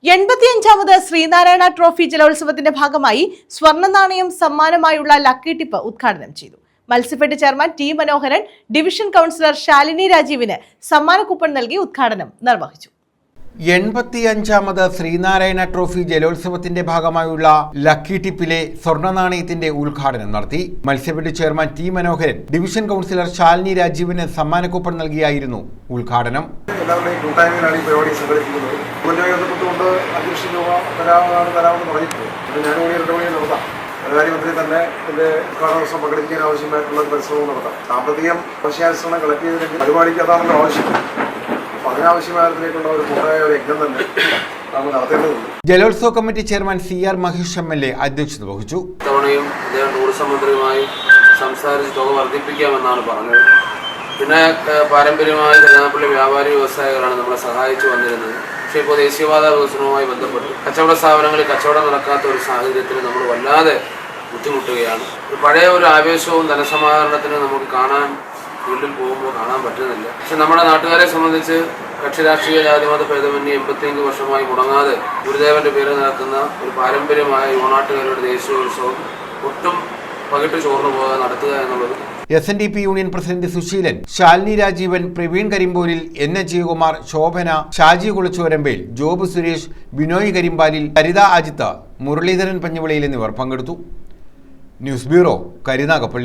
85ാമത് Sreenarayana trophy ജലോത്സവത്തിന്റെ ഭാഗമായി സ്വർണ്ണ നാണയം സമ്മാനമായുള്ള ലക്കി ടിപ്പ് ഉദ്ഘാടനം ചെയ്തു. മത്സ്യഫെഡ് ചെയർമാൻ ടി മനോഹരൻ ഡിവിഷൻ കൗൺസിലർ ശാലിനി രാജീവിന് സമ്മാന കൂപ്പൺ നൽകി ഉദ്ഘാടനം നിർവഹിച്ചു. 85ാമത് ശ്രീനാരായണ ട്രോഫി ജലോത്സവത്തിന്റെ ഭാഗമായുള്ള ലക്കി ടിപ്പിലെ സ്വർണ്ണ നാണയത്തിന്റെ ഉദ്ഘാടനം നടത്തി. മത്സ്യഫെഡ് ചെയർമാൻ ടി മനോഹരൻ ഡിവിഷൻ കൗൺസിലർ ശാലിനി രാജീവിന് സമ്മാന കൂപ്പൺ നൽകിയായിരുന്നു ഉദ്ഘാടനം. ധനകാര്യമന്ത്രി തന്നെ ഇതിന്റെ ഉദ്ഘാടന ദിവസം പങ്കെടുക്കാൻ ആവശ്യമായിട്ടുള്ള പരിശ്രമം നടത്താം. സാമ്പത്തികം ആവശ്യാനുസരണം കളക്ട് ചെയ്തില്ലെങ്കിൽ പരിപാടിക്ക് അതാണല്ലോ ആവശ്യം. അപ്പൊ അതിനാവശ്യമായതിലേക്കുള്ള ഒരു കൂട്ടായ ഒരു യജ്ഞം തന്നെ നമ്മൾ നടത്തേണ്ടതുണ്ട്. ജലോത്സവ committee chairman CR Mahesh MLA അധ്യക്ഷത വഹിച്ചു. ഇത്തവണയും അദ്ദേഹം ടൂറിസം മന്ത്രിയുമായി സംസാരിച്ച് തുക വർദ്ധിപ്പിക്കാമെന്നാണ് പറഞ്ഞത്. പിന്നെ പാരമ്പര്യമായി കരുനാഗപ്പള്ളി വ്യാപാരി വ്യവസായികളാണ് നമ്മളെ സഹായിച്ചു വന്നിരുന്നത്. പക്ഷേ ഇപ്പോൾ ദേശീയപാത വികസനവുമായി ബന്ധപ്പെട്ട് കച്ചവട സ്ഥാപനങ്ങളിൽ കച്ചവടം നടക്കാത്ത ഒരു സാഹചര്യത്തിൽ നമ്മൾ വല്ലാതെ ബുദ്ധിമുട്ടുകയാണ്. പഴയ ഒരു ആവേശവും ധനസമാഹരണത്തിന് നമുക്ക് കാണാൻ ഫീൽഡിൽ പോകുമ്പോൾ കാണാൻ പറ്റുന്നില്ല. പക്ഷെ നമ്മുടെ നാട്ടുകാരെ സംബന്ധിച്ച് കക്ഷി രാഷ്ട്രീയ ജാതിമത ഭേദമന്യേ 85 വർഷമായി മുടങ്ങാതെ ഗുരുദേവന്റെ പേര് നടക്കുന്ന ഒരു പാരമ്പര്യമായ യുവനാട്ടുകാരുടെ ദേശീയോത്സവം ഒട്ടും പകിട്ട് ചോർന്നു പോകാതെ നടത്തുക എന്നുള്ളത്. SNDP union president Susheelan, Shalini Rajeevan, Praveen Karimpolil, N Ajayakumar, Shobhana, Shaji Kulachuvarambel, Job Suresh, Binoy Karimpalil, Saritha Ajith, Muraleedharan Panjivilayil എന്നിവർ പങ്കെടുത്തു. News bureau, Karunagappally.